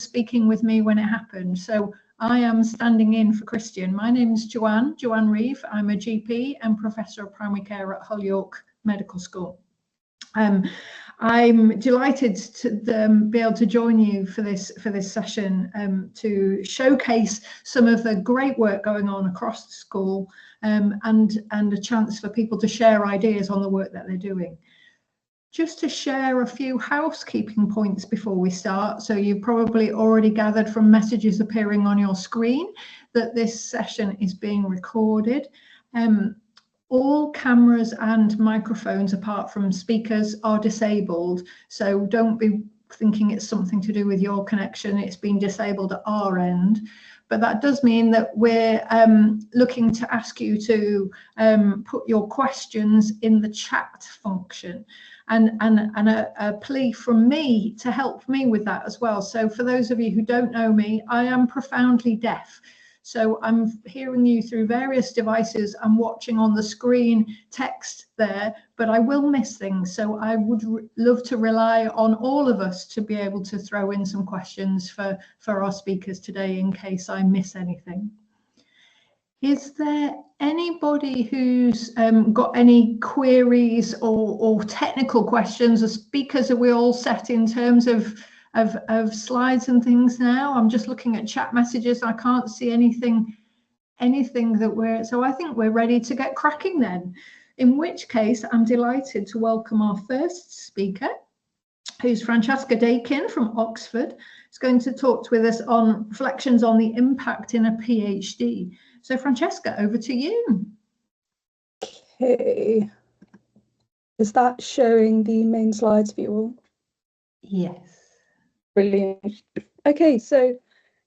speaking with me when it happened. So I am standing in for Christian. My name is Joanne Reeve. I'm a GP and Professor of Primary Care at Hull York Medical School. I'm delighted to be able to join you for this session to showcase some of the great work going on across the school and a chance for people to share ideas on the work that they're doing. Just to share a few housekeeping points before we start. So you've probably already gathered from messages appearing on your screen that this session is being recorded. All cameras and microphones, apart from speakers, are disabled. So don't be thinking it's something to do with your connection. It's been disabled at our end. But that does mean that we're looking to ask you to put your questions in the chat function. And a plea from me to help me with that as well. So for those of you who don't know me, I am profoundly deaf. So I'm hearing you through various devices. I'm watching on the screen text there, but I will miss things. So I would love to rely on all of us to be able to throw in some questions for our speakers today in case I miss anything. Is there anybody who's got any queries or technical questions? The speakers, are we all set in terms of slides and things now? I'm just looking at chat messages. I can't see anything that so I think we're ready to get cracking then. In which case, I'm delighted to welcome our first speaker, who's Francesca Dakin from Oxford. She's going to talk with us on reflections on the impact in a PhD. So Francesca, over to you. Okay. Is that showing the main slides for you all? Yes. Brilliant. Okay, so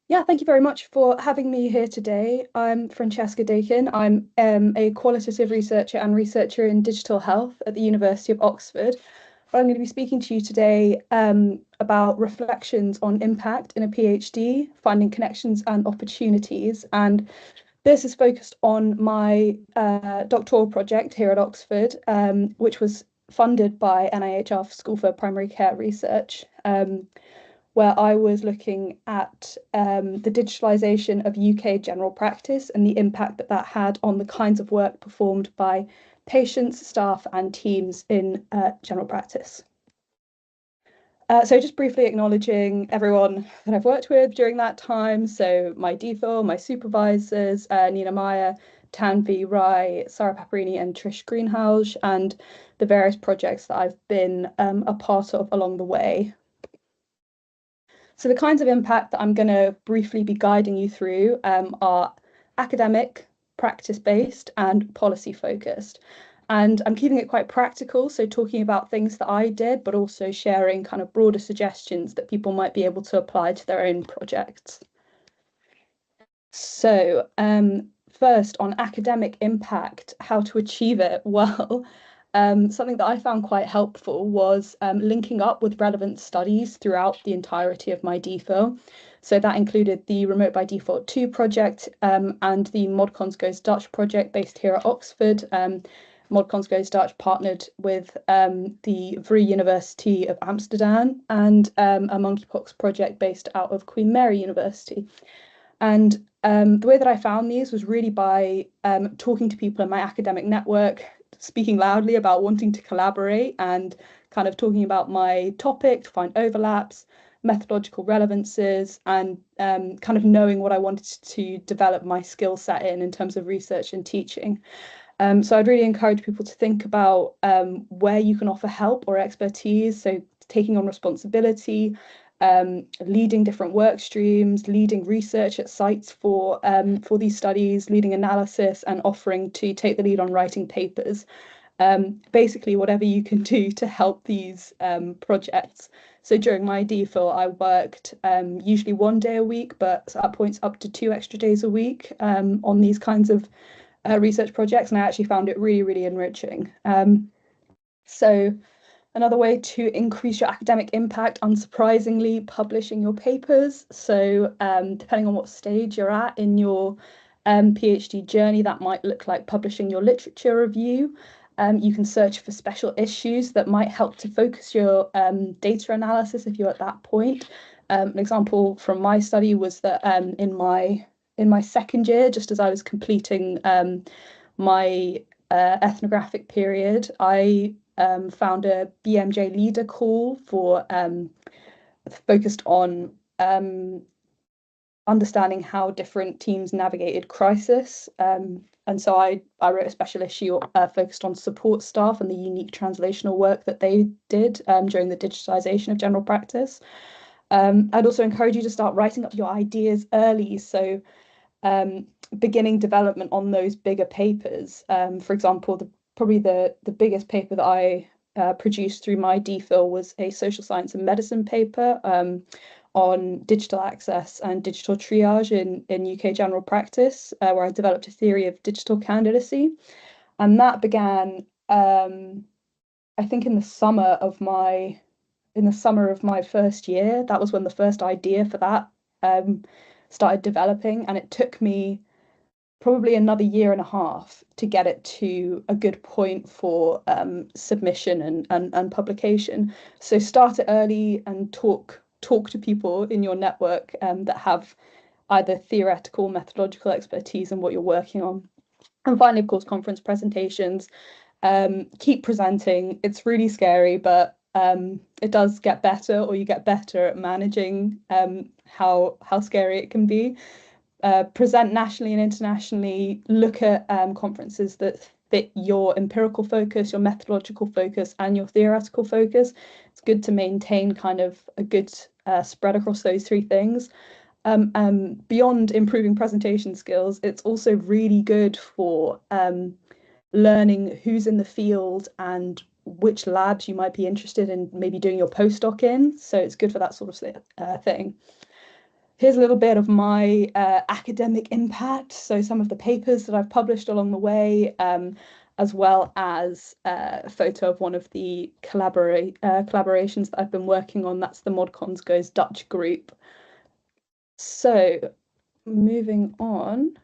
yeah, thank you very much for having me here today. I'm Francesca Dakin. I'm a qualitative researcher and researcher in digital health at the University of Oxford. I'm going to be speaking to you today about reflections on impact in a PhD, finding connections and opportunities. And this is focused on my doctoral project here at Oxford, which was funded by NIHR School for Primary Care Research, where I was looking at the digitalisation of UK general practice and the impact that that had on the kinds of work performed by patients, staff and teams in general practice. So just briefly acknowledging everyone that I've worked with during that time. So my DPhil, my supervisors, Nina Meyer, Tanvi Rai, Sarah Paparini and Trish Greenhouse, and the various projects that I've been a part of along the way. So the kinds of impact that I'm going to briefly be guiding you through are academic, practice-based and policy-focused. And I'm keeping it quite practical, so talking about things that I did, but also sharing kind of broader suggestions that people might be able to apply to their own projects. So first, on academic impact, how to achieve it? Well, something that I found quite helpful was linking up with relevant studies throughout the entirety of my DPhil. So that included the Remote by Default 2 project and the ModCons Goes Dutch project based here at Oxford. ModCons Goes Dutch partnered with the Vrije University of Amsterdam and a monkeypox project based out of Queen Mary University. And the way that I found these was really by talking to people in my academic network, speaking loudly about wanting to collaborate and kind of talking about my topic to find overlaps, methodological relevances, and kind of knowing what I wanted to develop my skill set in terms of research and teaching. So I'd really encourage people to think about where you can offer help or expertise, so taking on responsibility, leading different work streams, leading research at sites for these studies, leading analysis and offering to take the lead on writing papers. Basically whatever you can do to help these projects. So during my DPhil, I worked usually 1 day a week, but at points up to 2 extra days a week on these kinds of research projects, and I actually found it really, really enriching. So another way to increase your academic impact, unsurprisingly, publishing your papers. So depending on what stage you're at in your PhD journey, that might look like publishing your literature review. You can search for special issues that might help to focus your data analysis if you're at that point. An example from my study was that in my second year, just as I was completing my ethnographic period, I found a BMJ leader call for focused on understanding how different teams navigated crisis. And so I wrote a special issue focused on support staff and the unique translational work that they did during the digitization of general practice. I'd also encourage you to start writing up your ideas early. So beginning development on those bigger papers. For example, probably the biggest paper that I produced through my DPhil was a social science and medicine paper on digital access and digital triage in UK general practice, where I developed a theory of digital candidacy. And that began, I think, in the summer of my first year. That was when the first idea for that started developing, and it took me probably another year and a half to get it to a good point for submission and publication. So start it early and talk to people in your network that have either theoretical, methodological expertise in what you're working on. And finally, of course, conference presentations. Keep presenting. It's really scary, but it does get better, or you get better at managing how scary it can be. Present nationally and internationally. Look at conferences that fit your empirical focus, your methodological focus, and your theoretical focus. It's good to maintain kind of a good spread across those three things. Beyond improving presentation skills, it's also really good for learning who's in the field and which labs you might be interested in maybe doing your postdoc in. So it's good for that sort of thing. Here's a little bit of my academic impact. So some of the papers that I've published along the way, as well as a photo of one of the collaborations that I've been working on. That's the ModCons Goes Dutch group. So moving on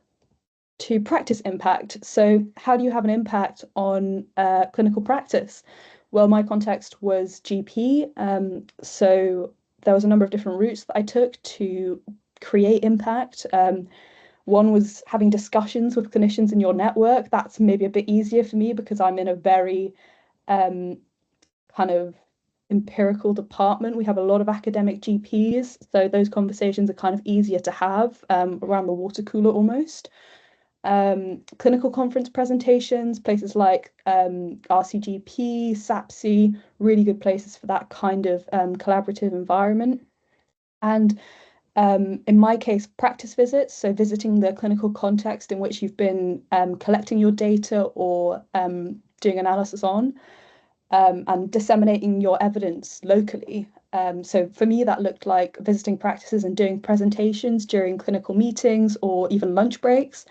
to practice impact. So how do you have an impact on clinical practice? Well, my context was GP. So there was a number of different routes that I took to create impact. One was having discussions with clinicians in your network. That's maybe a bit easier for me because I'm in a very kind of empirical department. We have a lot of academic GPs, so those conversations are kind of easier to have around the water cooler almost. Clinical conference presentations, places like RCGP, SAPSI, really good places for that kind of collaborative environment. And in my case, practice visits, so visiting the clinical context in which you've been collecting your data or doing analysis on, and disseminating your evidence locally. So for me, that looked like visiting practices and doing presentations during clinical meetings or even lunch breaks,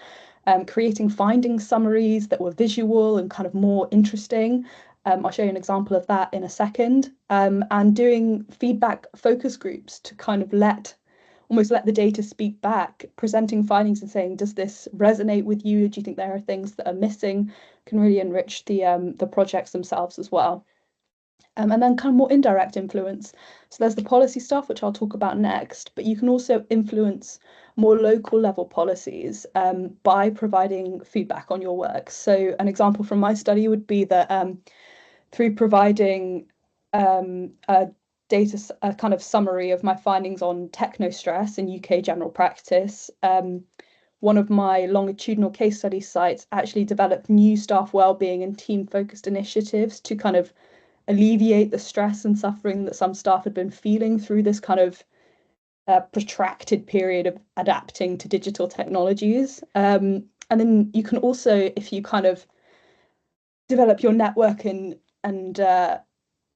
creating finding summaries that were visual and kind of more interesting. I'll show you an example of that in a second, and doing feedback focus groups to kind of almost let the data speak back, presenting findings and saying, does this resonate with you? Do you think there are things that are missing? Can really enrich the projects themselves as well. And then kind of more indirect influence. So there's the policy stuff, which I'll talk about next, but you can also influence more local level policies by providing feedback on your work. So an example from my study would be that through providing a kind of summary of my findings on technostress in UK general practice, one of my longitudinal case study sites actually developed new staff wellbeing and team-focused initiatives to kind of alleviate the stress and suffering that some staff had been feeling through this kind of protracted period of adapting to digital technologies. And then you can also, if you kind of develop your network and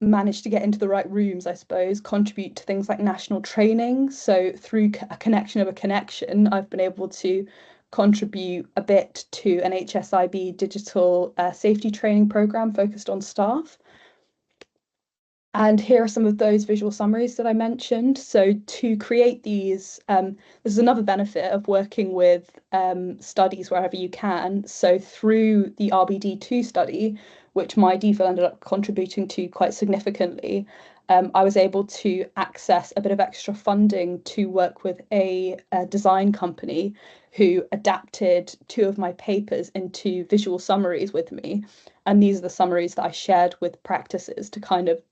manage to get into the right rooms, I suppose, contribute to things like national training. So through a connection of a connection, I've been able to contribute a bit to an HSIB digital safety training program focused on staff. And here are some of those visual summaries that I mentioned. So to create these, this is another benefit of working with studies wherever you can. So through the RBD2 study, which my DPhil ended up contributing to quite significantly, I was able to access a bit of extra funding to work with a design company who adapted 2 of my papers into visual summaries with me. And these are the summaries that I shared with practices to kind of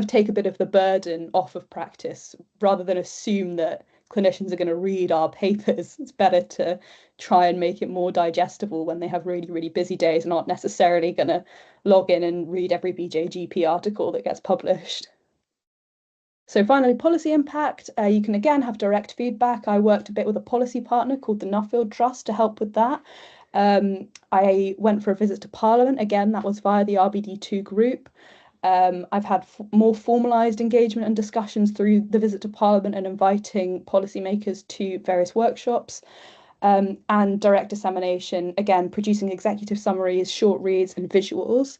take a bit of the burden off of practice, rather than assume that clinicians are going to read our papers. It's better to try and make it more digestible when they have really, really busy days and aren't necessarily going to log in and read every BJGP article that gets published. So finally, policy impact. You can again have direct feedback. I worked a bit with a policy partner called the Nuffield Trust to help with that. I went for a visit to Parliament. Again, that was via the RBD2 group. I've had more formalised engagement and discussions through the visit to Parliament and inviting policymakers to various workshops, and direct dissemination, again, producing executive summaries, short reads and visuals.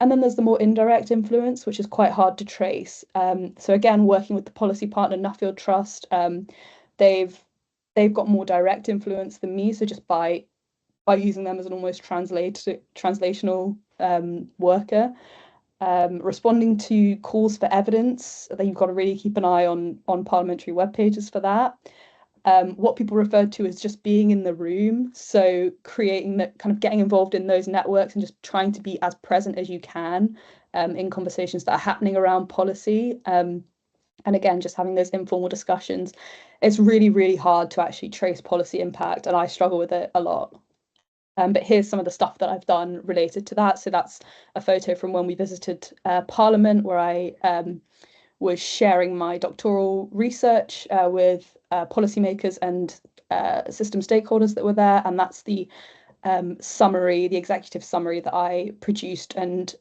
And then there's the more indirect influence, which is quite hard to trace. So again, working with the policy partner Nuffield Trust, they've got more direct influence than me. So just by using them as an almost translational worker. Responding to calls for evidence, that you've got to really keep an eye on parliamentary web pages for that. What people referred to as just being in the room, so creating that, kind of getting involved in those networks and just trying to be as present as you can in conversations that are happening around policy. And again, just having those informal discussions. It's really, really hard to actually trace policy impact, and I struggle with it a lot. But here's some of the stuff that I've done related to that. So that's a photo from when we visited Parliament, where I was sharing my doctoral research with policymakers and system stakeholders that were there. And that's the summary, the executive summary that I produced and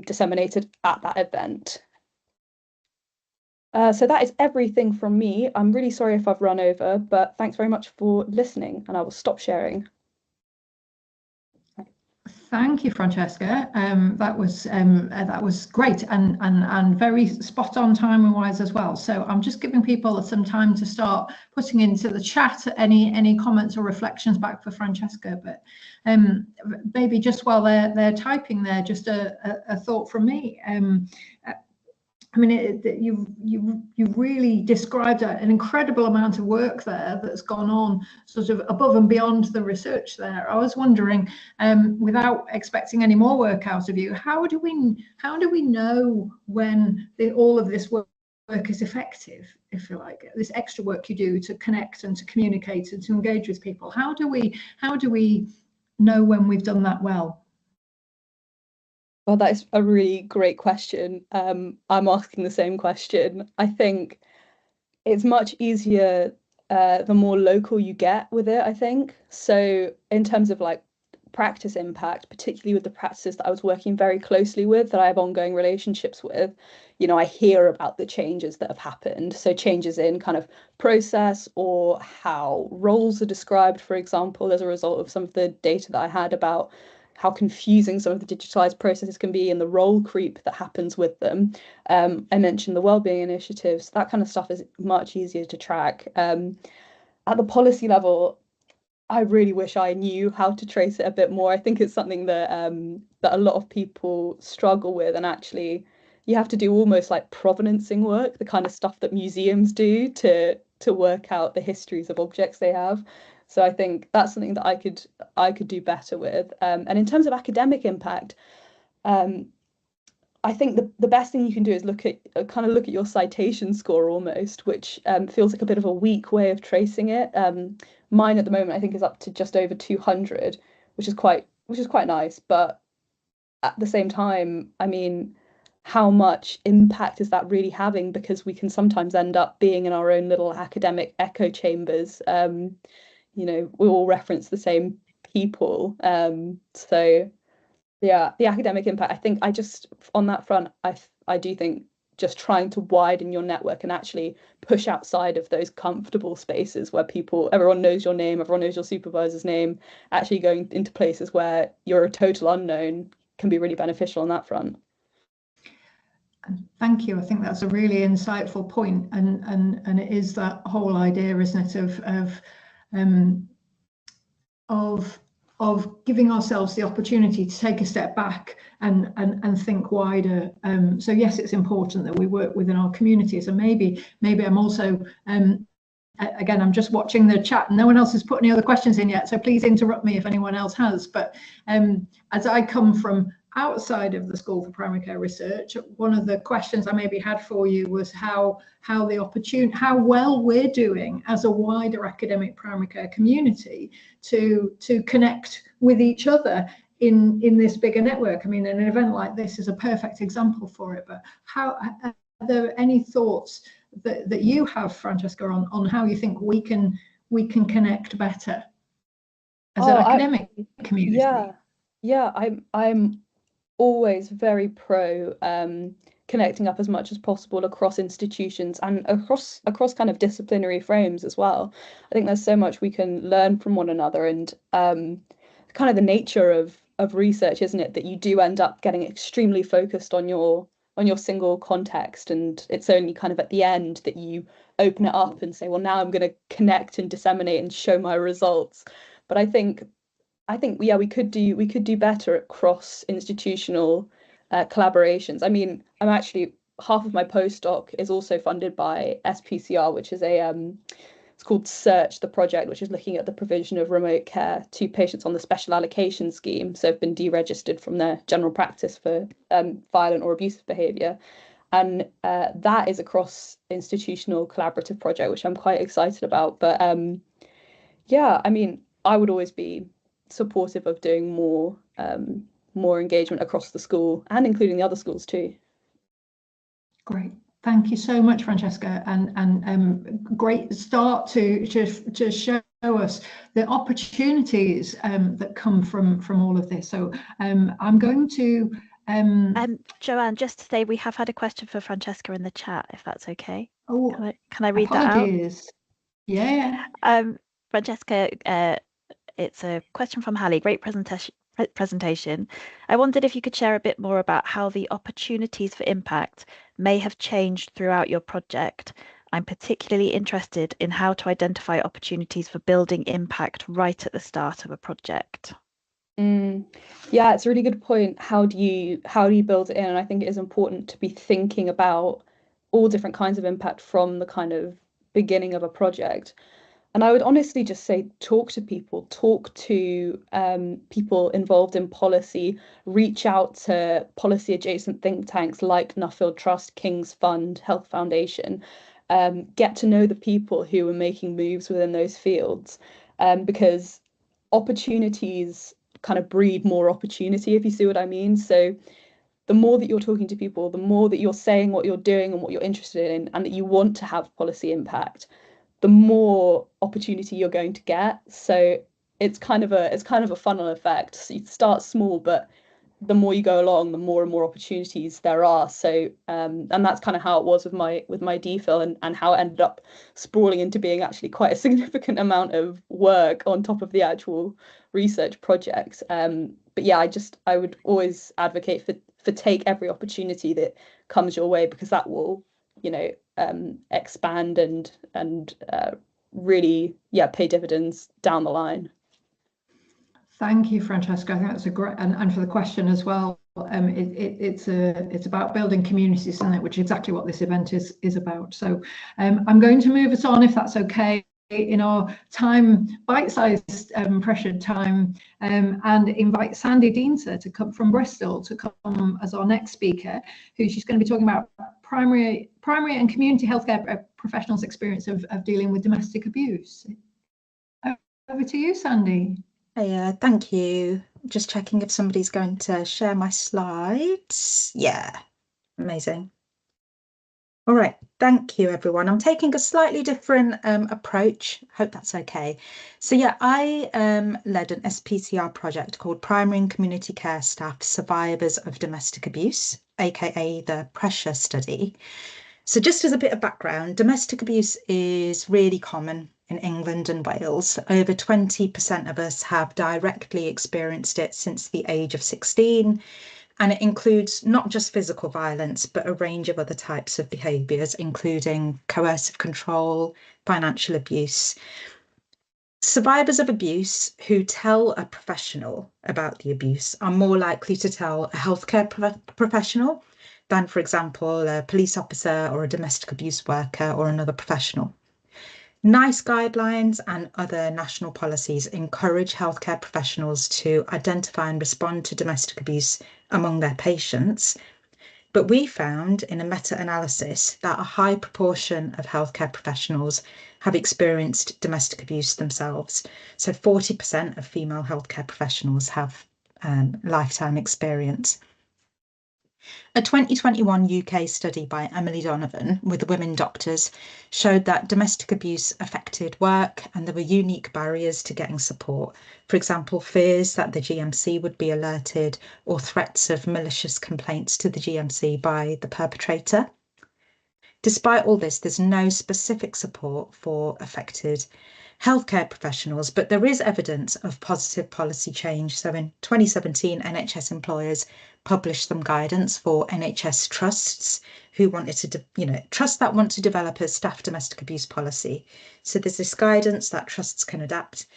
disseminated at that event. So that is everything from me. I'm really sorry if I've run over, but thanks very much for listening, and I will stop sharing. Thank you, Francesca. That was great and very spot on timing wise as well. So I'm just giving people some time to start putting into the chat any comments or reflections back for Francesca. But maybe just while they're typing there, just a thought from me. I mean, you've really described an incredible amount of work there that's gone on sort of above and beyond the research there. I was wondering, without expecting any more work out of you, how do we know when all of this work is effective, if you like, this extra work you do to connect and to communicate and to engage with people? How do we know when we've done that well? Well, that is a really great question. I'm asking the same question. I think it's much easier the more local you get with it, I think. So in terms of like practice impact, particularly with the practices that I was working very closely with, that I have ongoing relationships with, you know, I hear about the changes that have happened. So changes in kind of process or how roles are described, for example, as a result of some of the data that I had about how confusing some of the digitalized processes can be and the role creep that happens with them. I mentioned the wellbeing initiatives. That kind of stuff is much easier to track. At the policy level, I really wish I knew how to trace it a bit more. I think it's something that that a lot of people struggle with, and actually you have to do almost like provenancing work, the kind of stuff that museums do to work out the histories of objects they have. So I think that's something that I could do better with. And in terms of academic impact, I think the best thing you can do is look at your citation score almost, which feels like a bit of a weak way of tracing it. Mine at the moment I think is up to just over 200, which is quite nice. But at the same time, I mean, how much impact is that really having? Because we can sometimes end up being in our own little academic echo chambers. You know, we all reference the same people. So yeah, the academic impact, I think on that front, I do think just trying to widen your network and actually push outside of those comfortable spaces where everyone knows your name, everyone knows your supervisor's name, actually going into places where you're a total unknown can be really beneficial on that front. Thank you. I think that's a really insightful point, and it is that whole idea, isn't it, of giving ourselves the opportunity to take a step back and think wider. So yes, it's important that we work within our communities, and maybe I'm also again, I'm just watching the chat. No one else has put any other questions in yet, so please interrupt me if anyone else has. But as I come from outside of the School for Primary Care Research, one of the questions I maybe had for you was how well we're doing as a wider academic primary care community to connect with each other in this bigger network. I mean, an event like this is a perfect example for it. But how are there any thoughts that you have, Francesca, on how you think we can connect better as an academic community? Yeah, I'm always very pro connecting up as much as possible across institutions and across kind of disciplinary frames as well. I think there's so much we can learn from one another, and kind of the nature of research, isn't it, that you do end up getting extremely focused on your single context, and it's only kind of at the end that you open it up and say, well, now I'm going to connect and disseminate and show my results. But I think yeah, we could do better at cross institutional collaborations. I mean, I'm actually, half of my postdoc is also funded by SPCR, which is it's called Search, the project, which is looking at the provision of remote care to patients on the special allocation scheme, so have been deregistered from their general practice for violent or abusive behaviour. And that is a cross-institutional collaborative project, which I'm quite excited about. But yeah, I mean, I would always be supportive of doing more engagement across the school, and including the other schools too. Great. Thank you so much, Francesca, and great start to show us the opportunities that come from all of this. So I'm going to Joanne, just to say, we have had a question for Francesca in the chat, if that's okay. Oh, can I read apologies. That out? Yeah. Francesca, it's a question from Hallie. Great presentation. I wondered if you could share a bit more about how the opportunities for impact may have changed throughout your project. I'm particularly interested in how to identify opportunities for building impact right at the start of a project. Yeah, it's a really good point. How do you build it in? And I think it is important to be thinking about all different kinds of impact from the kind of beginning of a project. And I would honestly just say, talk to people, talk to people involved in policy, reach out to policy adjacent think tanks like Nuffield Trust, King's Fund, Health Foundation, get to know the people who are making moves within those fields, because opportunities kind of breed more opportunity, if you see what I mean. So the more that you're talking to people, the more that you're saying what you're doing and what you're interested in, and that you want to have policy impact, the more opportunity you're going to get. So it's kind of a funnel effect. So you start small, but the more you go along, the more and more opportunities there are. So and that's kind of how it was with my DPhil, and how it ended up sprawling into being actually quite a significant amount of work on top of the actual research project. But yeah, I would always advocate for take every opportunity that comes your way, because that will, expand and really, pay dividends down the line. Thank you, Francesca. I think that's a great, and for the question as well. It's about building communities, isn't it? Which is exactly what this event is about. So I'm going to move us on, if that's okay, in our time, bite-sized, pressured time, and invite Sandi Dheensa to come from Bristol to come as our next speaker, who she's going to be talking about primary and community healthcare professionals' experience of dealing with domestic abuse. Over to you, Sandi. Hey, thank you. Just checking if somebody's going to share my slides. Yeah, amazing. All right, thank you, everyone. I'm taking a slightly different approach. Hope that's okay. So yeah, I led an SPCR project called Primary and Community Care Staff Survivors of Domestic Abuse, aka the Pressure Study. So just as a bit of background, domestic abuse is really common in England and Wales. Over 20% of us have directly experienced it since the age of 16. And it includes not just physical violence, but a range of other types of behaviours, including coercive control, financial abuse. Survivors of abuse who tell a professional about the abuse are more likely to tell a healthcare professional than, for example, a police officer or a domestic abuse worker or another professional. NICE guidelines and other national policies encourage healthcare professionals to identify and respond to domestic abuse among their patients. But we found in a meta-analysis that a high proportion of healthcare professionals have experienced domestic abuse themselves. So 40% of female healthcare professionals have lifetime experience. A 2021 UK study by Emily Donovan with women doctors showed that domestic abuse affected work and there were unique barriers to getting support. For example, fears that the GMC would be alerted or threats of malicious complaints to the GMC by the perpetrator. Despite all this, there's no specific support for affected healthcare professionals, but there is evidence of positive policy change. So in 2017, NHS employers published some guidance for NHS trusts who wanted to, trusts that want to develop a staff domestic abuse policy. So there's this guidance that trusts can adapt.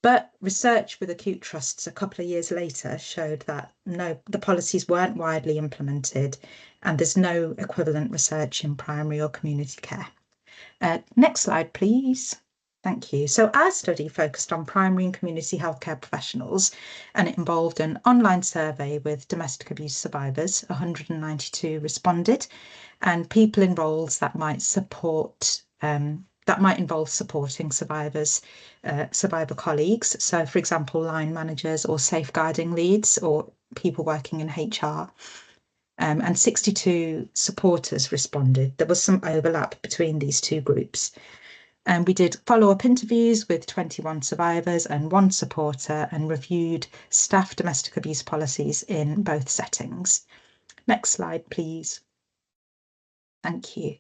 But research with acute trusts a couple of years later showed that no, the policies weren't widely implemented and there's no equivalent research in primary or community care. Next slide, please. Thank you. So our study focused on primary and community healthcare professionals, and it involved an online survey with domestic abuse survivors. 192 responded, and people in roles that might support that might involve supporting survivors, survivor colleagues. So, for example, line managers or safeguarding leads or people working in HR. And 62 supporters responded. There was some overlap between these two groups. And we did follow-up interviews with 21 survivors and 1 supporter and reviewed staff domestic abuse policies in both settings. Next slide, please. Thank you.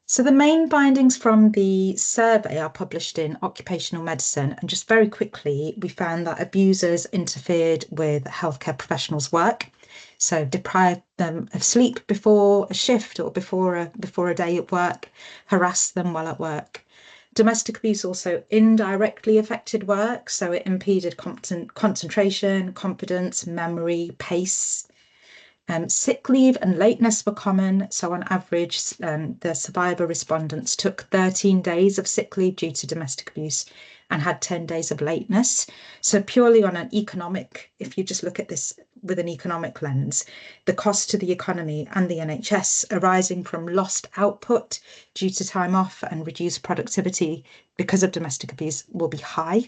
So the main findings from the survey are published in Occupational Medicine. And just very quickly, we found that abusers interfered with healthcare professionals' work. So deprived them of sleep before a shift or before a day at work, harassed them while at work. Domestic abuse also indirectly affected work, so it impeded concentration, confidence, memory, pace. Sick leave and lateness were common, so on average, the survivor respondents took 13 days of sick leave due to domestic abuse and had 10 days of lateness. So purely on an economic, if you just look at this with an economic lens, the cost to the economy and the NHS arising from lost output due to time off and reduced productivity because of domestic abuse will be high.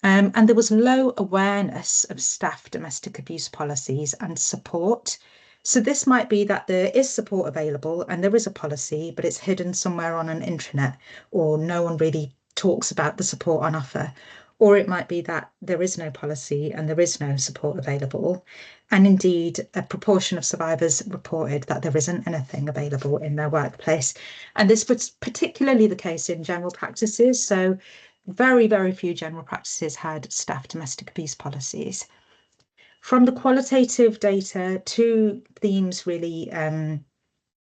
And there was low awareness of staff domestic abuse policies and support. So this might be that there is support available and there is a policy, but it's hidden somewhere on an intranet, or no one really talks about the support on offer. Or it might be that there is no policy and there is no support available. And indeed, a proportion of survivors reported that there isn't anything available in their workplace. And this was particularly the case in general practices. So very, very few general practices had staff domestic abuse policies. From the qualitative data, 2 themes really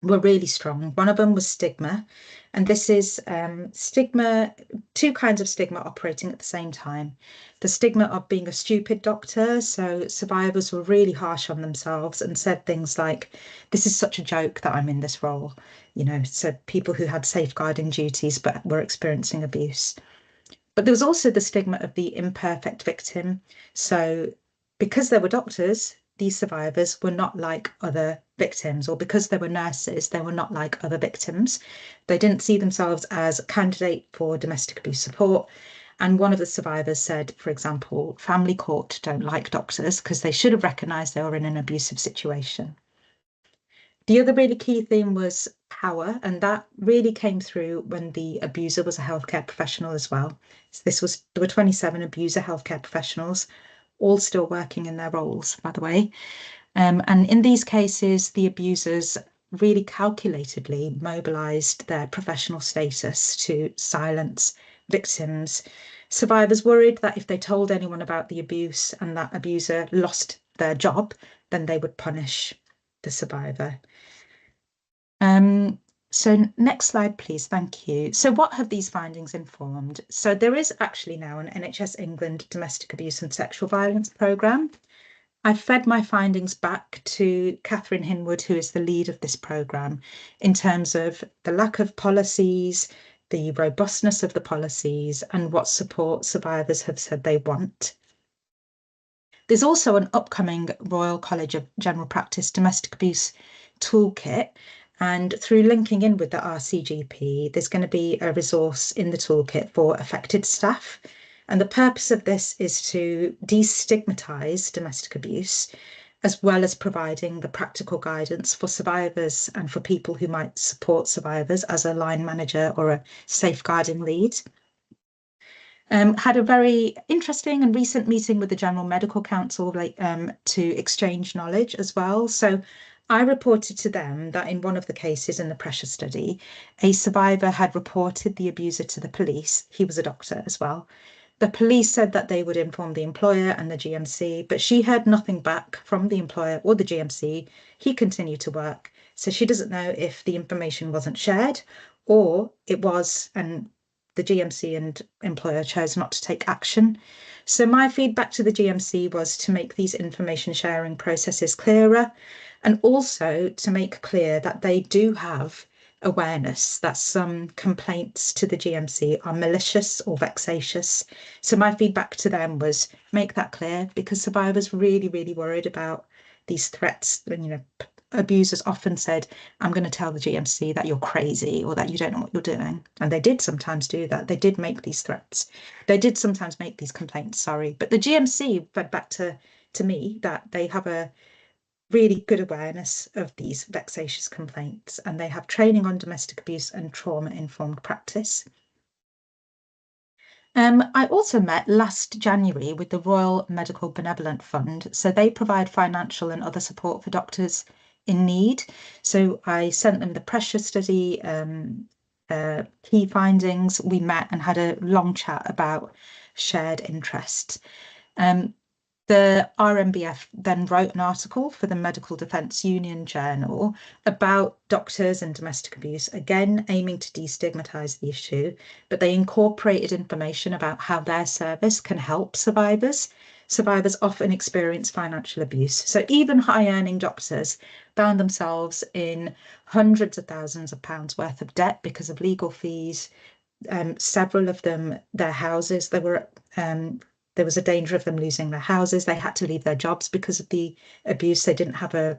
were really strong. One of them was stigma, and this is stigma, 2 kinds of stigma operating at the same time. The stigma of being a stupid doctor, so survivors were really harsh on themselves and said things like, this is such a joke that I'm in this role, so people who had safeguarding duties but were experiencing abuse. But there was also the stigma of the imperfect victim. So because there were doctors, these survivors were not like other victims, or because they were nurses, they were not like other victims. They didn't see themselves as a candidate for domestic abuse support. And one of the survivors said, for example, family court don't like doctors because they should have recognised they were in an abusive situation. The other really key theme was power, and that really came through when the abuser was a healthcare professional as well. So there were 27 abuser healthcare professionals, all still working in their roles, by the way. And in these cases, the abusers really calculatedly mobilised their professional status to silence victims. Survivors worried that if they told anyone about the abuse and that abuser lost their job, then they would punish the survivor. So next slide, please. Thank you. So what have these findings informed? So there is actually now an NHS England domestic abuse and sexual violence programme. I fed my findings back to Catherine Hinwood, who is the lead of this programme, in terms of the lack of policies, the robustness of the policies, and what support survivors have said they want. There's also an upcoming Royal College of General Practice domestic abuse toolkit, and through linking in with the RCGP, there's going to be a resource in the toolkit for affected staff. And the purpose of this is to destigmatise domestic abuse, as well as providing the practical guidance for survivors and for people who might support survivors as a line manager or a safeguarding lead. Had a very interesting and recent meeting with the General Medical Council to exchange knowledge as well. So I reported to them that in one of the cases in the pressure study, a survivor had reported the abuser to the police. He was a doctor as well. The police said that they would inform the employer and the GMC, but she heard nothing back from the employer or the GMC. He continued to work. So she doesn't know if the information wasn't shared or it was, and the GMC and employer chose not to take action. So my feedback to the GMC was to make these information sharing processes clearer, and also to make clear that they do have awareness that some complaints to the GMC are malicious or vexatious. So my feedback to them was make that clear, because survivors really, really worried about these threats. And, you know, abusers often said, I'm going to tell the GMC that you're crazy or that you don't know what you're doing. And they did sometimes do that. They did make these threats. They did sometimes make these complaints, sorry. But the GMC fed back to me that they have a really good awareness of these vexatious complaints, and they have training on domestic abuse and trauma-informed practice. I also met last January with the Royal Medical Benevolent Fund. So they provide financial and other support for doctors in need. So I sent them the pressure study key findings. We met and had a long chat about shared interests. The RMBF then wrote an article for the Medical Defence Union Journal about doctors and domestic abuse, again aiming to destigmatise the issue, but they incorporated information about how their service can help survivors. Survivors often experience financial abuse, so even high-earning doctors found themselves in hundreds of thousands of pounds worth of debt because of legal fees. Several of them, their houses, there was a danger of them losing their houses. They had to leave their jobs because of the abuse. They didn't have a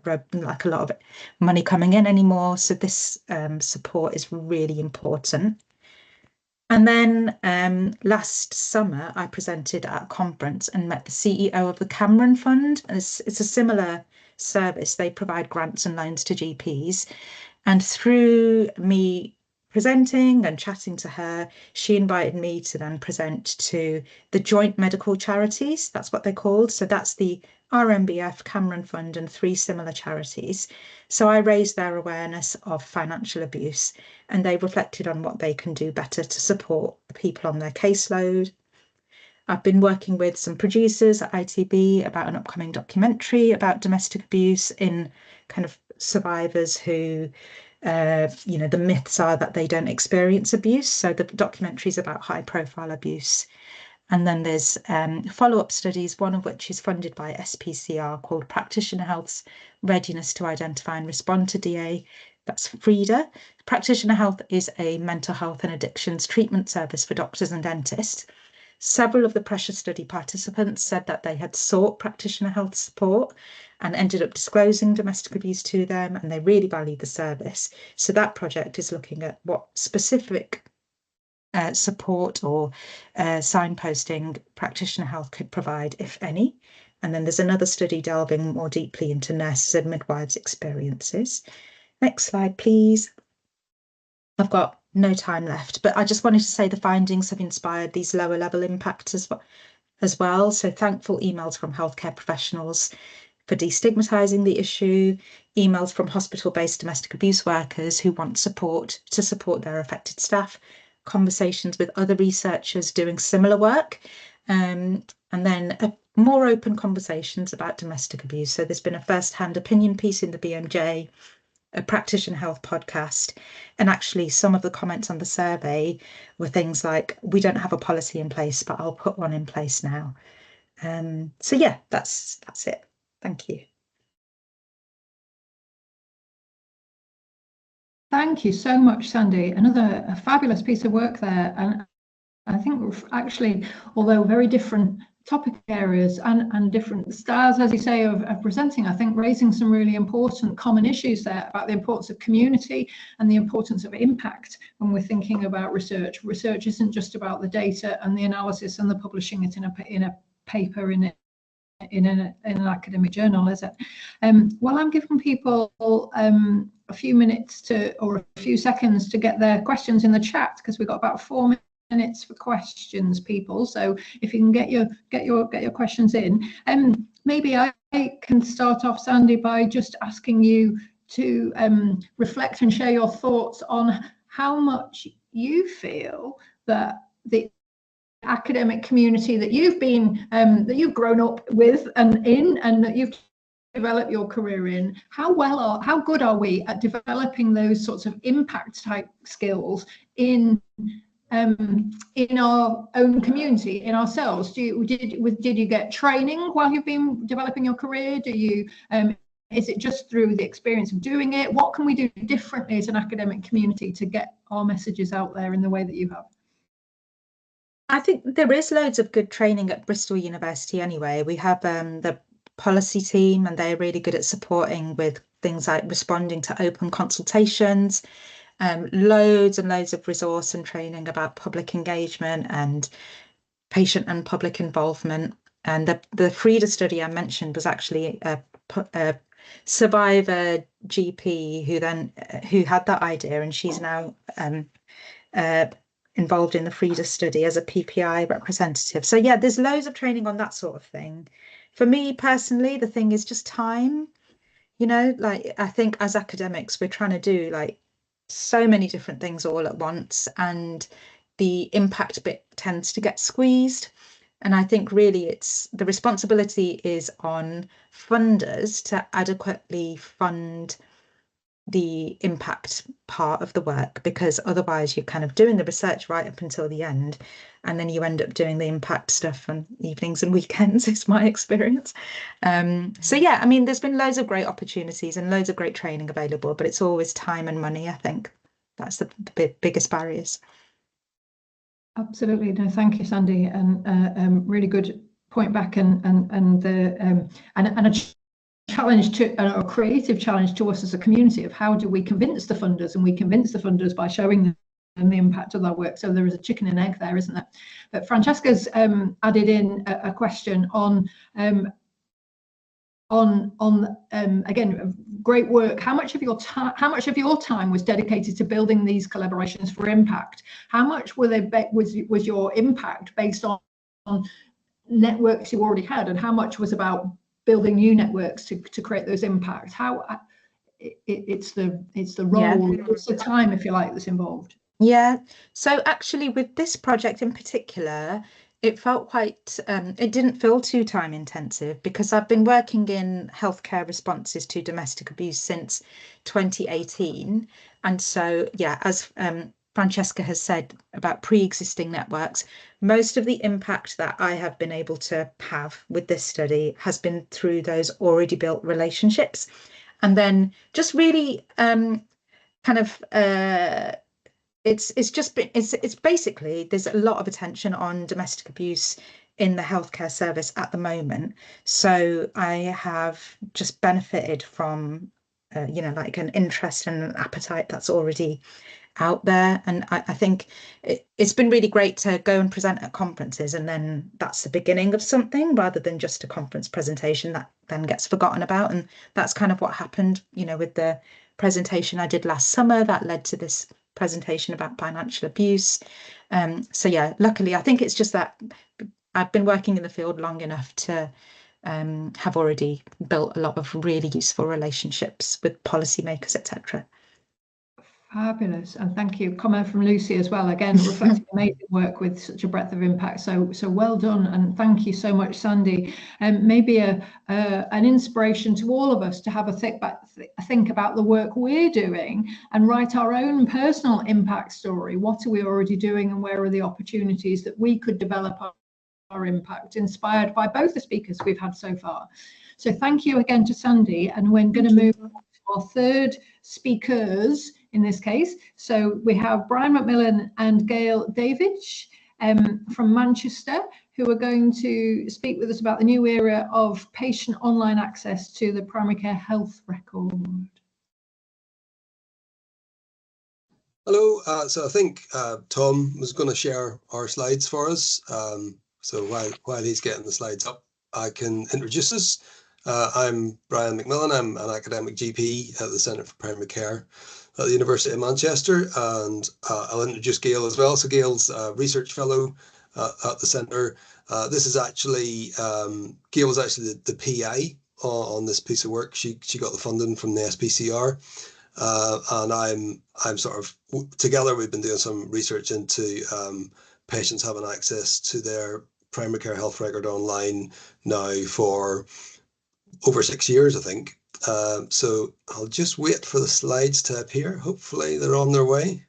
lot of money coming in anymore. So this support is really important. And then last summer, I presented at a conference and met the CEO of the Cameron Fund. And it's a similar service. They provide grants and loans to GPs. And through me presenting and chatting to her, she invited me to then present to the joint medical charities. That's what they're called. So that's the RMBF, Cameron Fund, and 3 similar charities. So I raised their awareness of financial abuse, and they reflected on what they can do better to support the people on their caseload. I've been working with some producers at ITB about an upcoming documentary about domestic abuse in kind of survivors who the myths are that they don't experience abuse. So the documentary is about high profile abuse. And then there's follow-up studies, one of which is funded by SPCR, called Practitioner Health's Readiness to Identify and Respond to DA. That's FRIDA. Practitioner Health is a mental health and addictions treatment service for doctors and dentists. Several of the pressure study participants said that they had sought practitioner health support and ended up disclosing domestic abuse to them, and they really valued the service. So that project is looking at what specific support or signposting practitioner health could provide, if any. And then there's another study delving more deeply into nurses and midwives' experiences. Next slide, please. I've got no time left, but I just wanted to say the findings have inspired these lower level impacts as well. So thankful emails from healthcare professionals for destigmatising the issue, emails from hospital-based domestic abuse workers who want support to support their affected staff, conversations with other researchers doing similar work, and then more open conversations about domestic abuse. So there's been a first-hand opinion piece in the BMJ a practitioner health podcast, and actually some of the comments on the survey were things like, we don't have a policy in place, but I'll put one in place now. So yeah, that's it. Thank you. Thank you so much, Sandi. Another fabulous piece of work there. And I think actually, although very different topic areas and different styles, as you say, of presenting, I think raising some really important common issues there about the importance of community and the importance of impact when we're thinking about research. Research isn't just about the data and the analysis and the publishing it in a paper in an academic journal, is it? While I'm giving people a few minutes or a few seconds to get their questions in the chat, because we've got about 4 minutes for questions, people. So if you can get your questions in, maybe I can start off, Sandi, by just asking you to reflect and share your thoughts on how much you feel that the academic community that you've been that you've grown up with and in, and that you've developed your career in, how good are we at developing those sorts of impact type skills in our own community, in ourselves? Did you get training while you've been developing your career? Do you is it just through the experience of doing it? What can we do differently as an academic community to get our messages out there in the way that you have? I think there is loads of good training at Bristol University anyway. We have the policy team, and they're really good at supporting with things like responding to open consultations, loads and loads of resource and training about public engagement and patient and public involvement. And the Frida study I mentioned was actually a survivor GP who had that idea, and she's now involved in the Frida study as a PPI representative. So yeah, there's loads of training on that sort of thing. For me personally, the thing is just time. Like I think as academics, we're trying to do like so many different things all at once, and the impact bit tends to get squeezed. And I think really it's the responsibility is on funders to adequately fund the impact part of the work, because otherwise you're kind of doing the research right up until the end, and then you end up doing the impact stuff on evenings and weekends, is my experience. So yeah, I mean, there's been loads of great opportunities and loads of great training available, but it's always time and money. I think that's the biggest barriers. Absolutely. No, thank you, Sandi, and really good point back, and a challenge to a creative challenge to us as a community of how do we convince the funders, and we convince the funders by showing them the impact of our work. So there is a chicken and egg there, isn't there? But Francesca's added in a question on again, great work. How much of your time was dedicated to building these collaborations for impact? How much was your impact based on networks you already had, and how much was about building new networks to create those impacts? How it's the role, it's the time, if you like, that's involved. Yeah, so actually with this project in particular, it felt quite it didn't feel too time intensive, because I've been working in healthcare responses to domestic abuse since 2018. And so yeah, as Francesca has said about pre-existing networks, most of the impact that I have been able to have with this study has been through those already built relationships. And then just really it's basically, there's a lot of attention on domestic abuse in the healthcare service at the moment. So I have just benefited from like an interest and an appetite that's already out there. And I think it's been really great to go and present at conferences, and then that's the beginning of something, rather than just a conference presentation that then gets forgotten about. And that's kind of what happened, with the presentation I did last summer that led to this presentation about financial abuse. So yeah, luckily, I think it's just that I've been working in the field long enough to have already built a lot of really useful relationships with policymakers, etc. Fabulous, and thank you. Comment from Lucy as well, again reflecting amazing work with such a breadth of impact. So well done, and thank you so much, Sandi. And maybe an inspiration to all of us to have a think about the work we're doing and write our own personal impact story. What are we already doing, and where are the opportunities that we could develop our impact, inspired by both the speakers we've had so far. So thank you again to Sandi, and we're going to move on to our third speakers in this case. So we have Brian McMillan and Gail Davidge from Manchester, who are going to speak with us about the new era of patient online access to the primary care health record. Hello, so I think Tom was going to share our slides for us. So while he's getting the slides up, I can introduce us. I'm Brian McMillan. I'm an academic GP at the Centre for Primary Care at the University of Manchester, and I'll introduce Gail as well. So Gail's a research fellow at the centre. This is actually, Gail was actually the PI on this piece of work. She got the funding from the SPCR, and I'm sort of, together we've been doing some research into patients having access to their primary care health record online now for over 6 years, I think. So I'll just wait for the slides to appear. Hopefully they're on their way.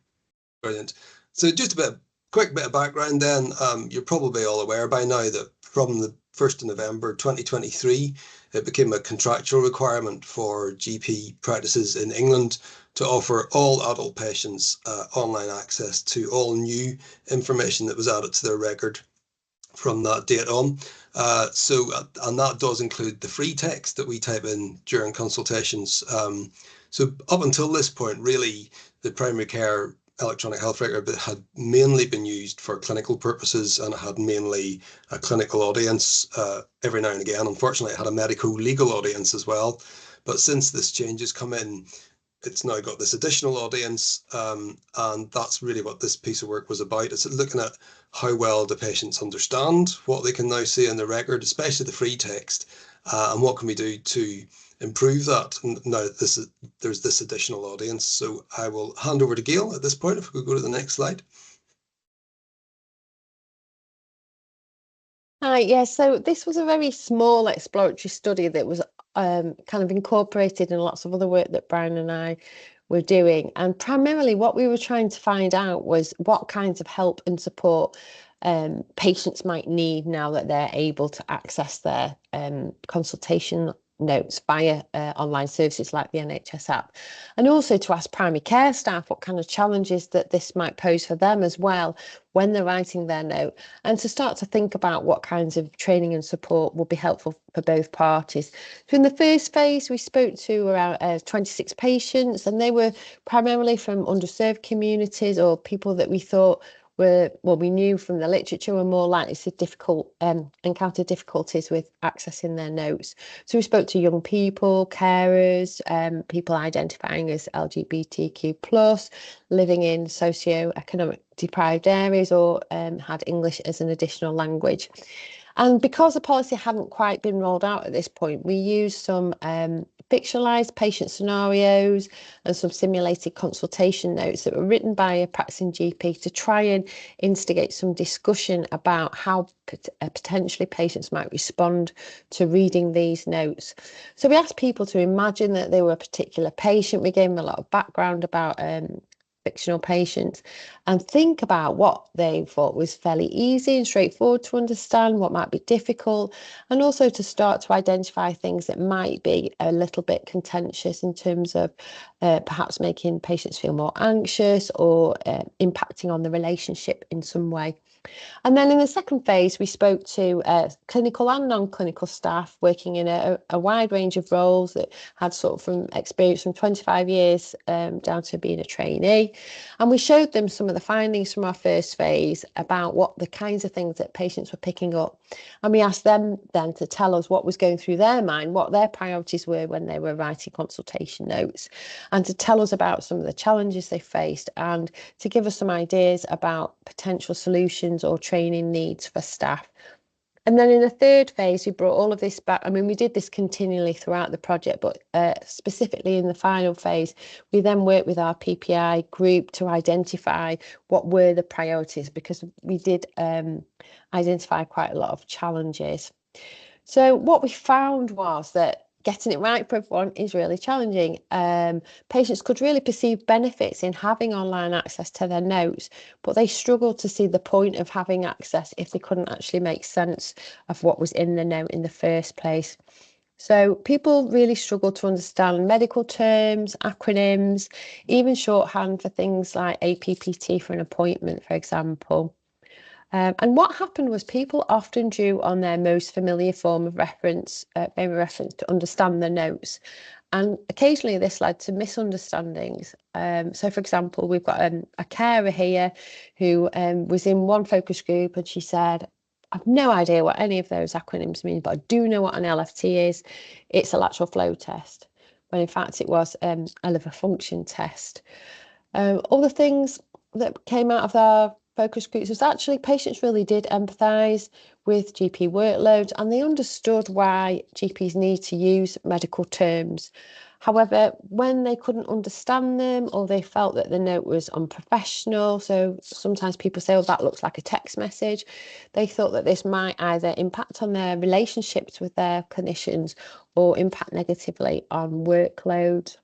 Brilliant. So just a quick bit of background then. You're probably all aware by now that from the 1st of November 2023, it became a contractual requirement for GP practices in England to offer all adult patients online access to all new information that was added to their record from that date on. And that does include the free text that we type in during consultations. So up until this point, really, the primary care electronic health record had mainly been used for clinical purposes, and it had mainly a clinical audience. Every now and again, unfortunately, it had a medical legal audience as well. But since this change has come in, it's now got this additional audience, and that's really what this piece of work was about. It's looking at how well the patients understand what they can now see in the record, especially the free text, and what can we do to improve that. And now there's this additional audience. So I will hand over to Gail at this point, if we could go to the next slide. Hi, yeah, so this was a very small exploratory study that was kind of incorporated in lots of other work that Brian and I were doing. And primarily what we were trying to find out was what kinds of help and support patients might need now that they're able to access their consultation notes via online services like the NHS app, and also to ask primary care staff what kind of challenges that this might pose for them as well when they're writing their note, and to start to think about what kinds of training and support will be helpful for both parties. So in the first phase, we spoke to around 26 patients, and they were primarily from underserved communities or people that we thought we knew from the literature were more likely to encounter difficulties with accessing their notes. So we spoke to young people, carers, people identifying as LGBTQ+, living in socio-economic deprived areas, or had English as an additional language. And because the policy hadn't quite been rolled out at this point, we used some fictionalized patient scenarios and some simulated consultation notes that were written by a practicing GP to try and instigate some discussion about how potentially patients might respond to reading these notes. So we asked people to imagine that they were a particular patient. We gave them a lot of background about fictional patients, and think about what they thought was fairly easy and straightforward to understand, what might be difficult, and also to start to identify things that might be a little bit contentious in terms of perhaps making patients feel more anxious or impacting on the relationship in some way. And then in the second phase, we spoke to clinical and non-clinical staff working in a wide range of roles that had sort of from experience from 25 years down to being a trainee. And we showed them some of the findings from our first phase about what the kinds of things that patients were picking up. And we asked them then to tell us what was going through their mind, what their priorities were when they were writing consultation notes, and to tell us about some of the challenges they faced, and to give us some ideas about potential solutions or training needs for staff. And then in the third phase, we brought all of this back. I mean, we did this continually throughout the project, but specifically in the final phase, we then worked with our PPI group to identify what were the priorities, because we did identify quite a lot of challenges. So what we found was that getting it right for everyone is really challenging. Patients could really perceive benefits in having online access to their notes, but they struggled to see the point of having access if they couldn't actually make sense of what was in the note in the first place. So people really struggle to understand medical terms, acronyms, even shorthand for things like APPT for an appointment, for example. And what happened was people often drew on their most familiar form of reference, frame of reference, to understand the notes. And occasionally this led to misunderstandings. So, for example, we've got a carer here who was in one focus group, and she said, I've no idea what any of those acronyms mean, but I do know what an LFT is. It's a lateral flow test, when in fact it was a liver function test. All the things that came out of our focus groups was actually patients really did empathise with GP workloads, and they understood why GPs need to use medical terms. However, when they couldn't understand them, or they felt that the note was unprofessional, so sometimes people say, oh, that looks like a text message, they thought that this might either impact on their relationships with their clinicians or impact negatively on workload.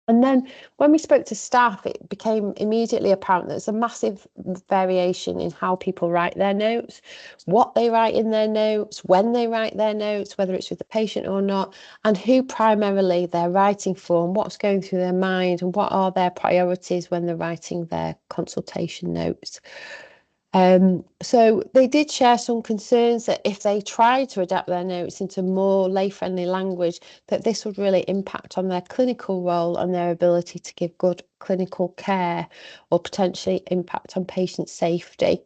And then when we spoke to staff, it became immediately apparent that there's a massive variation in how people write their notes, what they write in their notes, when they write their notes, whether it's with the patient or not, and who primarily they're writing for, and what's going through their mind, and what are their priorities when they're writing their consultation notes. So they did share some concerns that if they tried to adapt their notes into more lay-friendly language, that this would really impact on their clinical role and their ability to give good clinical care, or potentially impact on patient safety.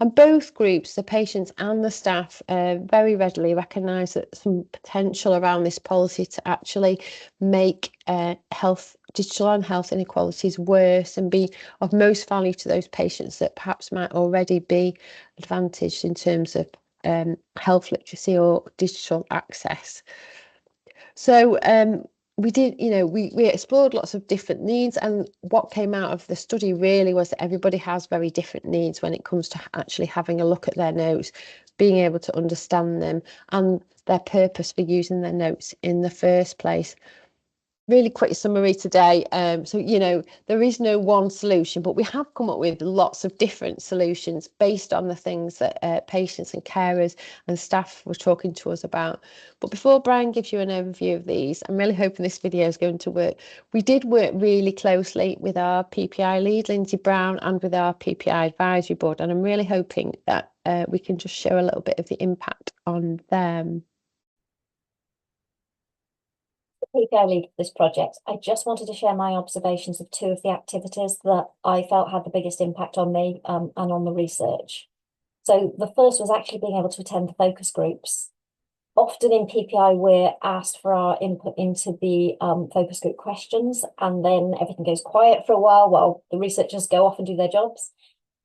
And both groups, the patients and the staff, very readily recognise that some potential around this policy to actually make digital and health inequalities worse, and be of most value to those patients that perhaps might already be advantaged in terms of health literacy or digital access. So we did, we explored lots of different needs, and what came out of the study really was that everybody has very different needs when it comes to actually having a look at their notes, being able to understand them, and their purpose for using their notes in the first place. Really quick summary today. So, there is no one solution, but we have come up with lots of different solutions based on the things that patients and carers and staff were talking to us about. But before Brian gives you an overview of these, I'm really hoping this video is going to work. We did work really closely with our PPI lead, Lindsay Brown, and with our PPI advisory board, and I'm really hoping that we can just show a little bit of the impact on them. PPI lead for this project, I just wanted to share my observations of two of the activities that I felt had the biggest impact on me and on the research. So the first was actually being able to attend the focus groups. Often in PPI, we're asked for our input into the focus group questions, and then everything goes quiet for a while the researchers go off and do their jobs,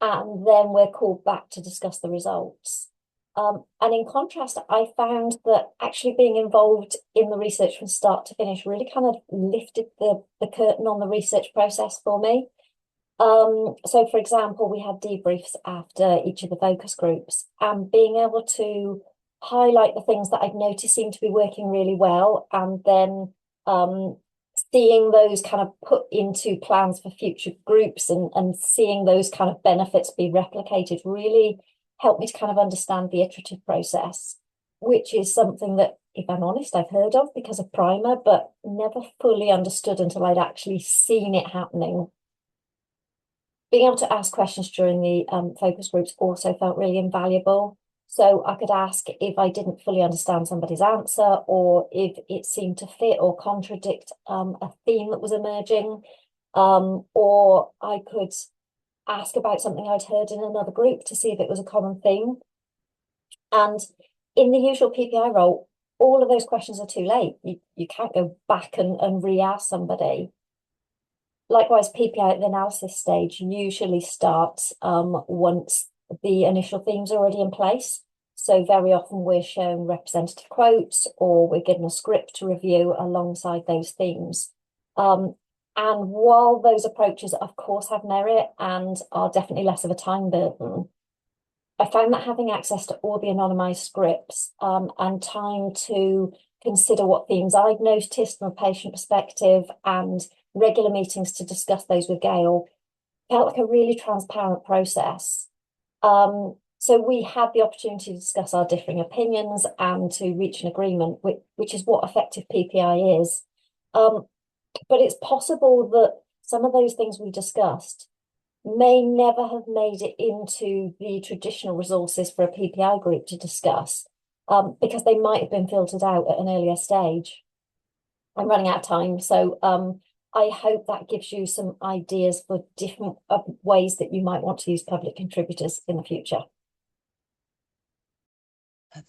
and then we're called back to discuss the results. And in contrast, I found that actually being involved in the research from start to finish really kind of lifted the curtain on the research process for me. So, for example, we had debriefs after each of the focus groups, and being able to highlight the things that I'd noticed seemed to be working really well, and then seeing those kind of put into plans for future groups, and seeing those kind of benefits be replicated really helped me to kind of understand the iterative process, which is something that, if I'm honest, I've heard of because of Primer, but never fully understood until I'd actually seen it happening. Being able to ask questions during the focus groups also felt really invaluable. So I could ask if I didn't fully understand somebody's answer, or if it seemed to fit or contradict a theme that was emerging, or I could ask about something I'd heard in another group to see if it was a common theme. And in the usual PPI role, all of those questions are too late. You can't go back and re-ask somebody. Likewise, PPI at the analysis stage usually starts once the initial themes are already in place. So very often we're shown representative quotes, or we're given a script to review alongside those themes. And while those approaches, of course, have merit and are definitely less of a time burden, I found that having access to all the anonymised scripts and time to consider what themes I'd noticed from a patient perspective and regular meetings to discuss those with Gail felt like a really transparent process. So we had the opportunity to discuss our differing opinions and to reach an agreement, which is what effective PPI is. But it's possible that some of those things we discussed may never have made it into the traditional resources for a PPI group to discuss, because they might have been filtered out at an earlier stage. I'm running out of time, so I hope that gives you some ideas for different ways that you might want to use public contributors in the future.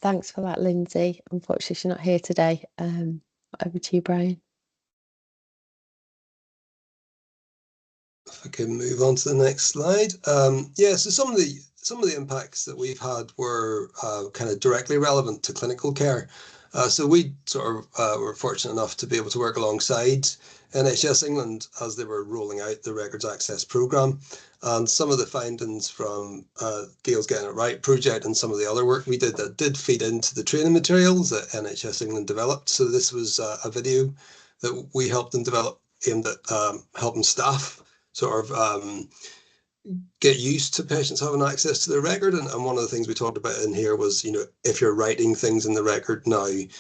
Thanks for that, Lindsay. Unfortunately, she's not here today. Over to you, Brian. If I can move on to the next slide. Yeah, so some of the impacts that we've had were kind of directly relevant to clinical care. So we sort of were fortunate enough to be able to work alongside NHS England as they were rolling out the Records Access programme. And some of the findings from Gail's Getting It Right project and some of the other work we did that did feed into the training materials that NHS England developed. So this was a video that we helped them develop aimed at helping staff sort of get used to patients having access to their record. And one of the things we talked about in here was, you know, if you're writing things in the record now, it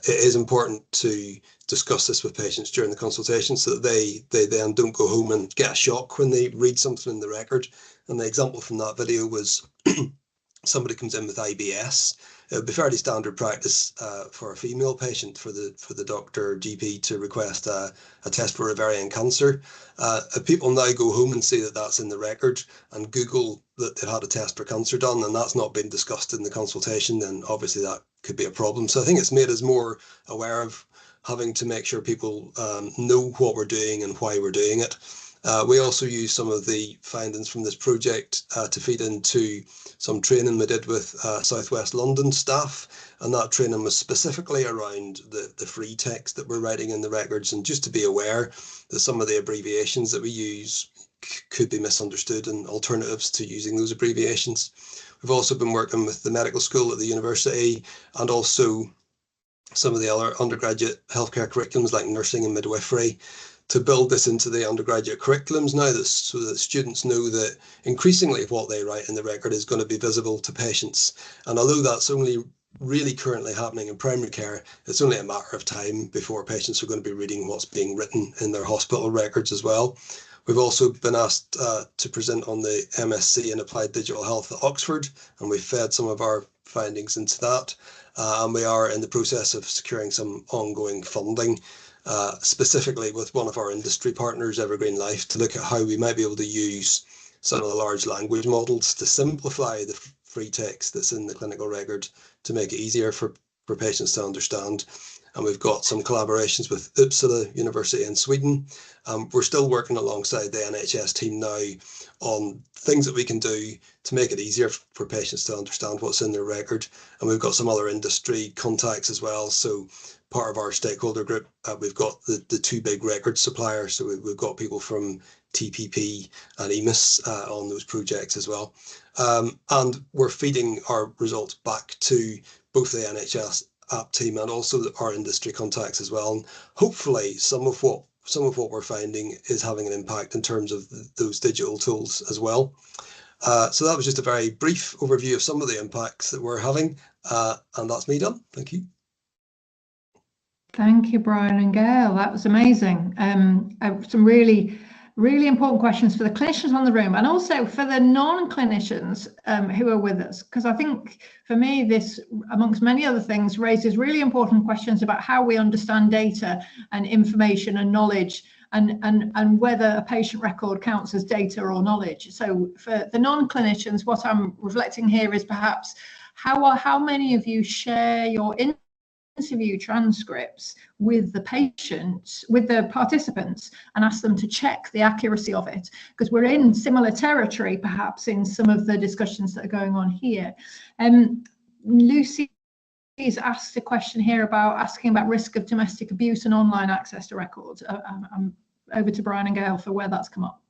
is important to discuss this with patients during the consultation so that they then don't go home and get a shock when they read something in the record. And the example from that video was somebody comes in with IBS. It would be fairly standard practice for a female patient for the doctor or GP to request a test for ovarian cancer. People now go home and see that that's in the record and Google that they've had a test for cancer done, and that's not been discussed in the consultation, then obviously that could be a problem. So I think it's made us more aware of having to make sure people know what we're doing and why we're doing it. We also use some of the findings from this project to feed into some training we did with South West London staff, and that training was specifically around the free text that we're writing in the records, and just to be aware that some of the abbreviations that we use could be misunderstood and alternatives to using those abbreviations. We've also been working with the medical school at the university and also some of the other undergraduate healthcare curriculums like nursing and midwifery to build this into the undergraduate curriculums now, so that students know that increasingly what they write in the record is going to be visible to patients. And although that's only really currently happening in primary care, it's only a matter of time before patients are going to be reading what's being written in their hospital records as well. We've also been asked to present on the MSc in Applied Digital Health at Oxford, and we've fed some of our findings into that. And we are in the process of securing some ongoing funding, specifically with one of our industry partners, Evergreen Life, to look at how we might be able to use some of the large language models to simplify the free text that's in the clinical record to make it easier for patients to understand. And we've got some collaborations with Uppsala University in Sweden. We're still working alongside the NHS team now on things that we can do to make it easier for patients to understand what's in their record. And we've got some other industry contacts as well. So part of our stakeholder group, we've got the two big record suppliers. So we've got people from TPP and EMIS on those projects as well. And we're feeding our results back to both the NHS app team and also our industry contacts as well. And hopefully some of what we're finding is having an impact in terms of those digital tools as well. So that was just a very brief overview of some of the impacts that we're having, and that's me done. Thank you. Thank you, Brian and Gail. That was amazing. Some really important questions for the clinicians on the room and also for the non-clinicians who are with us, because I think for me this, amongst many other things, raises really important questions about how we understand data and information and knowledge, and whether a patient record counts as data or knowledge. So for the non-clinicians, what I'm reflecting here is perhaps how many of you share your interview transcripts with the patients, with the participants, and ask them to check the accuracy of it, because we're in similar territory perhaps in some of the discussions that are going on here. Lucy's asked a question here asking about risk of domestic abuse and online access to records. I'm over to Brian and Gail for where that's come up.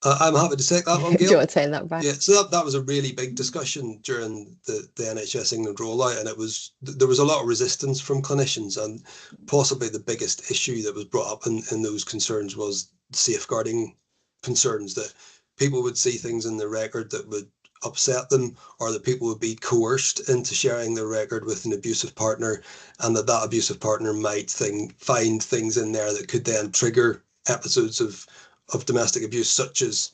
I'm happy to take that one, Gail. Do you want to take that, Brian? Yeah, so that was a really big discussion during the NHS England rollout, and there was a lot of resistance from clinicians, and possibly the biggest issue that was brought up in those concerns was safeguarding concerns, that people would see things in the record that would upset them, or that people would be coerced into sharing their record with an abusive partner, and that abusive partner might find things in there that could then trigger episodes of domestic abuse, such as,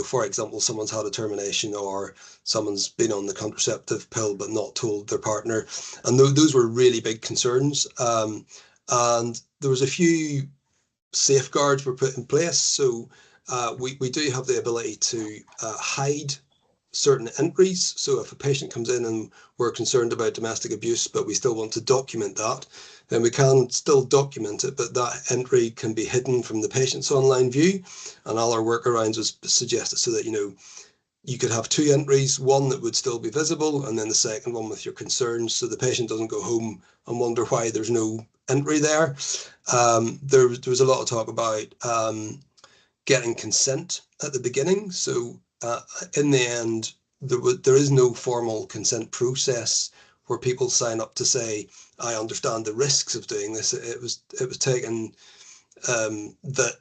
for example, someone's had a termination, or someone's been on the contraceptive pill but not told their partner. And those were really big concerns. And there was a few safeguards were put in place. So we do have the ability to hide certain entries. So if a patient comes in and we're concerned about domestic abuse, but we still want to document that, then we can still document it, but that entry can be hidden from the patient's online view. And all our workarounds was suggested so that, you could have two entries, one that would still be visible, and then the second one with your concerns, so the patient doesn't go home and wonder why there's no entry there. There was a lot of talk about getting consent at the beginning. So in the end, there is no formal consent process where people sign up to say, I understand the risks of doing this. It was taken that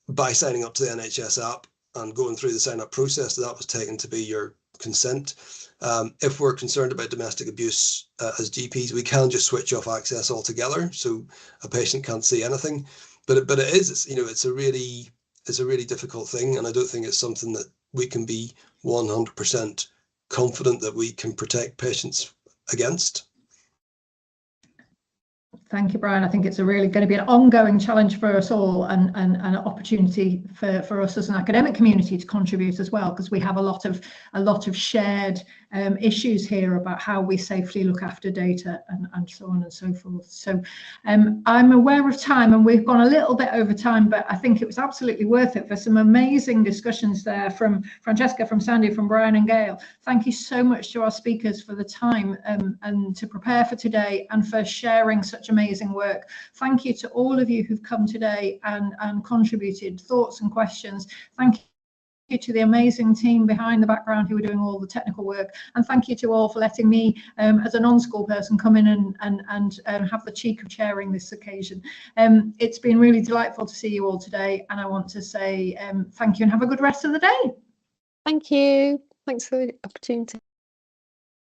by signing up to the NHS app and going through the sign up process, that was taken to be your consent. If we're concerned about domestic abuse as GPs, we can just switch off access altogether, so a patient can't see anything. But it is, it's a really difficult thing, and I don't think it's something that we can be 100% confident that we can protect patients against. Thank you, Brian. I think it's really going to be an ongoing challenge for us all, and an opportunity for us as an academic community to contribute as well, because we have a lot of shared issues here about how we safely look after data and so on and so forth. So I'm aware of time, and we've gone a little bit over time, but I think it was absolutely worth it for some amazing discussions there from Francesca, from Sandi, from Brian and Gail. Thank you so much to our speakers for the time and to prepare for today, and for sharing such amazing work. Thank you to all of you who've come today and contributed thoughts and questions. Thank you to the amazing team behind the background who are doing all the technical work, and thank you to all for letting me as a non-school person come in and have the cheek of chairing this occasion. It's been really delightful to see you all today, and I want to say thank you and have a good rest of the day. Thank you. Thanks for the opportunity.